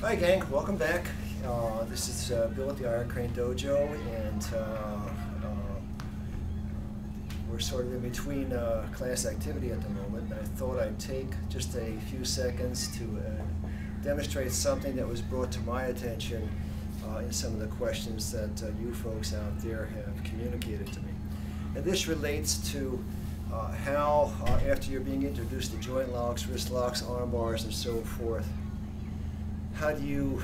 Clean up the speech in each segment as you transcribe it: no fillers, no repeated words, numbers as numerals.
Hi gang, welcome back. This is Bill at the Iron Crane Dojo, and we're sort of in between class activity at the moment. And I thought I'd take just a few seconds to demonstrate something that was brought to my attention in some of the questions that you folks out there have communicated to me. And this relates to how, after you're being introduced to joint locks, wrist locks, arm bars, and so forth, how do you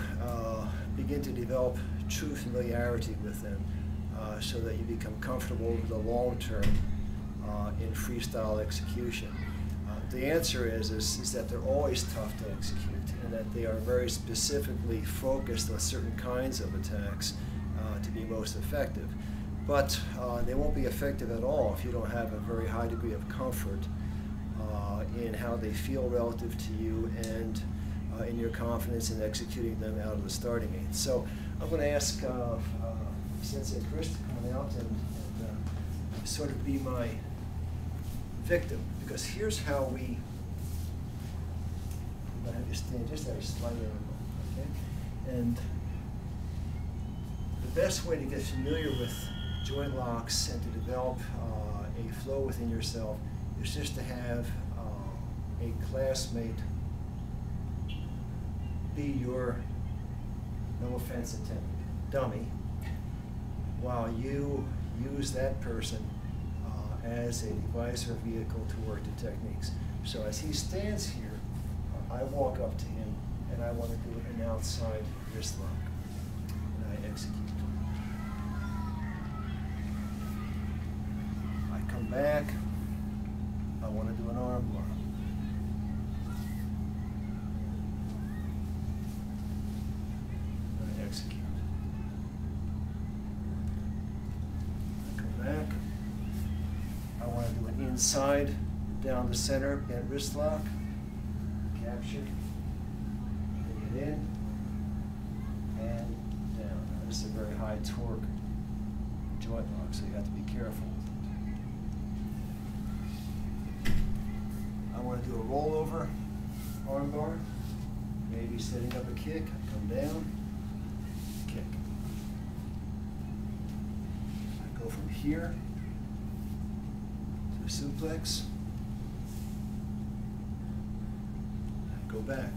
begin to develop true familiarity with them so that you become comfortable over the long term in freestyle execution? The answer is that they're always tough to execute, and that they are very specifically focused on certain kinds of attacks to be most effective. But they won't be effective at all if you don't have a very high degree of comfort in how they feel relative to you and in your confidence in executing them out of the starting gate. So I'm going to ask Sensei Chris to come out and sort of be my victim, because here's how we have you stand just at a slight angle, okay? And the best way to get familiar with joint locks and to develop a flow within yourself is just to have a classmate be your, no offense intended, dummy, while you use that person as a device or vehicle to work the techniques. So as he stands here, I walk up to him and I want to do an outside wrist lock, and I execute. I come back, I want to do an arm bar. Execute. I come back. I want to do an inside, down the center, bent wrist lock, capture, bring it in, and down. Now, this is a very high torque joint lock, so you have to be careful with it. I want to do a rollover arm bar, maybe setting up a kick, I come down, kick. I go from here to a suplex. I go back.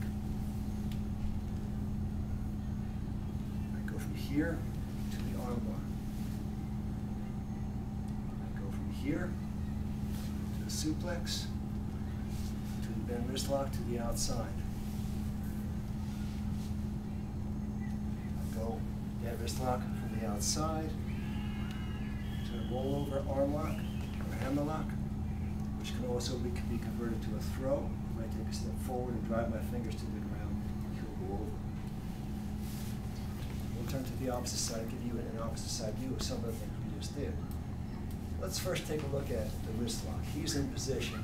I go from here to the arm bar. I go from here to the suplex, to the bend wrist lock, to the outside. That wrist lock from the outside to a rollover arm lock or hammer lock, which can also be converted to a throw. I might take a step forward and drive my fingers to the ground. He'll go over. We'll turn to the opposite side, give you an opposite side view of some of the things we just did. Let's first take a look at the wrist lock. He's in position.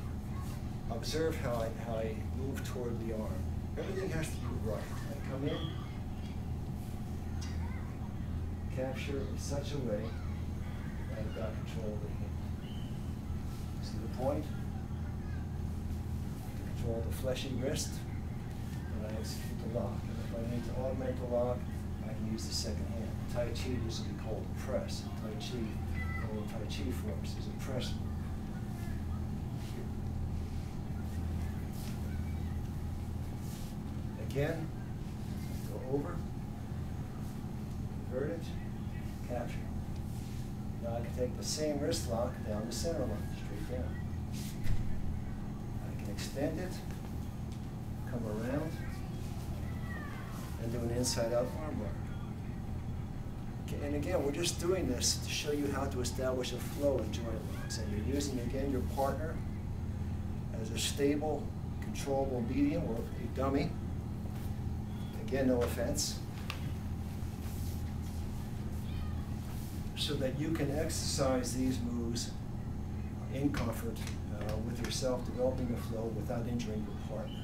Observe how I move toward the arm. Everything has to be right. I come in, capture in such a way that I've got control of the hand. See the point? To control the fleshy wrist, and I execute the lock. And if I need to automate the lock, I can use the second hand. Tai Chi, this will be called a press. Tai Chi, or Tai Chi forms is a press move. Again, go over, invert it, capture. Now I can take the same wrist lock down the center line, straight down. I can extend it, come around, and do an inside-out arm bar. Okay, and again, we're just doing this to show you how to establish a flow in joint locks. And you're using, again, your partner as a stable, controllable medium, or a dummy. Again, no offense. So that you can exercise these moves in comfort with yourself, developing a flow without injuring your partner.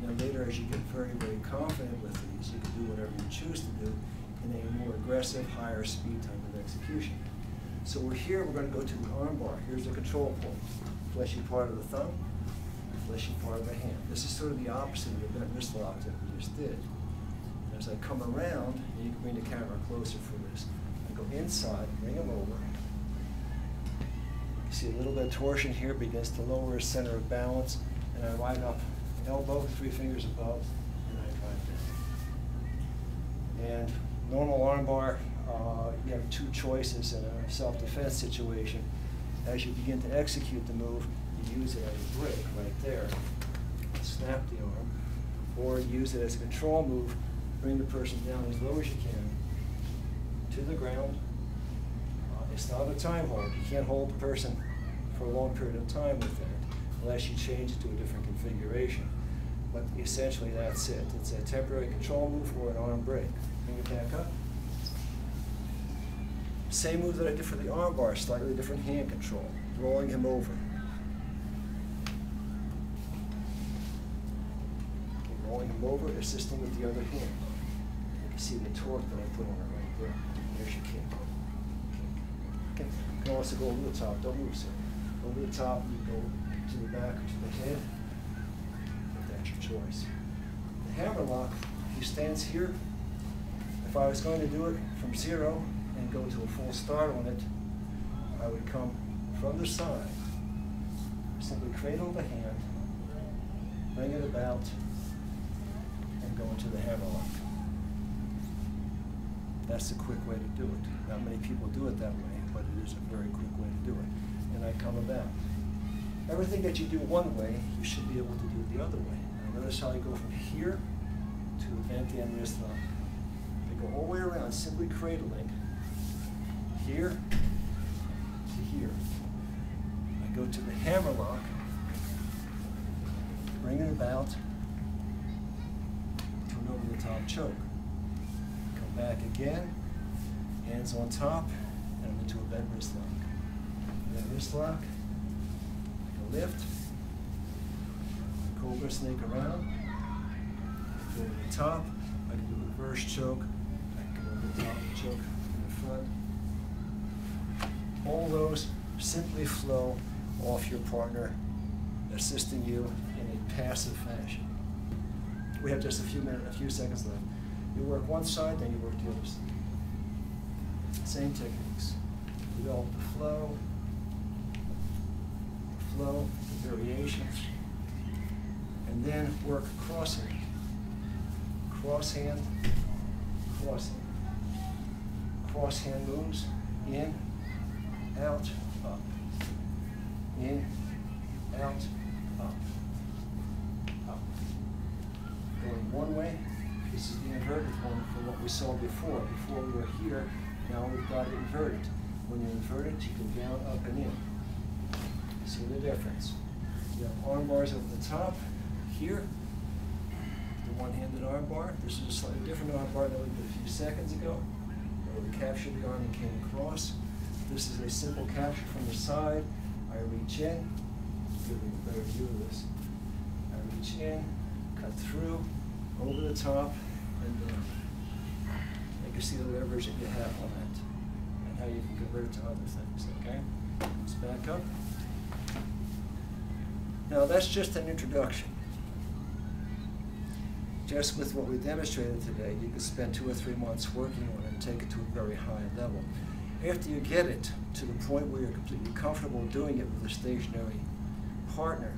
And then later, as you get very, very confident with these, you can do whatever you choose to do in a more aggressive, higher speed type of execution. So we're here, we're going to go to the arm bar. Here's the control point. Fleshy part of the thumb, fleshy part of the hand. This is sort of the opposite of the bent wrist lock that we just did. As I come around, you can bring the camera closer for this. I go inside, bring him over. You see a little bit of torsion here, begins to lower his center of balance, and I ride up, elbow, 3 fingers above, and I drive down. And normal armbar, you have 2 choices in a self-defense situation. As you begin to execute the move, you use it as a break right there, snap the arm, or use it as a control move, bring the person down as low as you can to the ground. It's not a time hold. You can't hold the person for a long period of time with that unless you change it to a different configuration. But essentially that's it. It's a temporary control move or an arm break. Bring it back up. Same move that I did for the arm bar, slightly different hand control, rolling him over. Okay, rolling him over, assisting with the other hand. You can see the torque that I put on it right there. There's your kick. Okay. You can also go over the top. Don't move, sir. Over the top, you go to the back or to the head. If that's your choice. The hammer lock, he stands here. If I was going to do it from 0 and go to a full start on it, I would come from the side, simply cradle the hand, bring it about, and go into the hammer lock. That's the quick way to do it. Not many people do it that way, but it is a very quick way to do it. And I come about. Everything that you do one way, you should be able to do the other way. Now notice how I go from here to the bent end wrist lock. I go all the way around, simply cradling here to here. I go to the hammer lock, bring it about to an over-the-top choke. Come back again, hands on top, and I'm into a bent wrist lock. Bent wrist lock, I can lift, cobra snake around, go to the top, I can do a reverse choke, I can go over the top and choke in the front. All those simply flow off your partner, assisting you in a passive fashion. We have just a few seconds left. You work one side, then you work the other side. Same techniques. Develop the flow, the variations, and then work crossing. Cross hand, cross hand. Cross hand moves, in, out, up. In, out, up. Up. Going one way, this is the inverted one from what we saw before. Before we were here, now we've got it inverted. When you invert it, you go down, up, and in. See the difference? You have arm bars over the top, here, the one-handed arm bar. This is a slightly different arm bar than we did a few seconds ago, where we captured the arm and came across. This is a simple capture from the side. I reach in, give you a better view of this. I reach in, cut through, over the top, and down. You can see the leverage that you have on that, and how you can convert it to other things, okay? Let's back up. Now that's just an introduction. Just with what we demonstrated today, you could spend 2 or 3 months working on it and take it to a very high level. After you get it to the point where you're completely comfortable doing it with a stationary partner,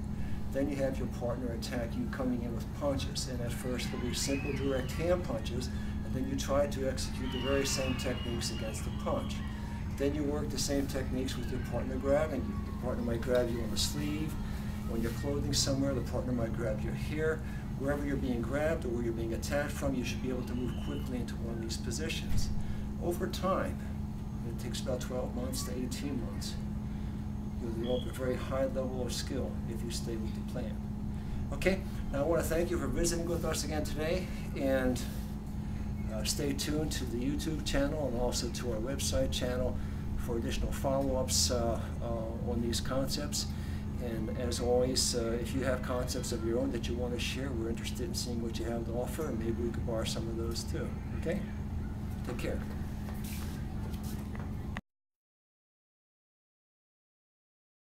then you have your partner attack you coming in with punches. And at first it'll be simple direct hand punches, and then you try to execute the very same techniques against the punch. Then you work the same techniques with your partner grabbing you. The partner might grab you on the sleeve. When you're clothing somewhere, the partner might grab your hair. Wherever you're being grabbed or where you're being attacked from, you should be able to move quickly into one of these positions. Over time, it takes about 12 months to 18 months. You'll develop a very high level of skill if you stay with the plan. Okay, now I want to thank you for visiting with us again today, and stay tuned to the YouTube channel and also to our website channel for additional follow-ups on these concepts. And as always, if you have concepts of your own that you want to share, we're interested in seeing what you have to offer, and maybe we could borrow some of those too. Okay? Take care.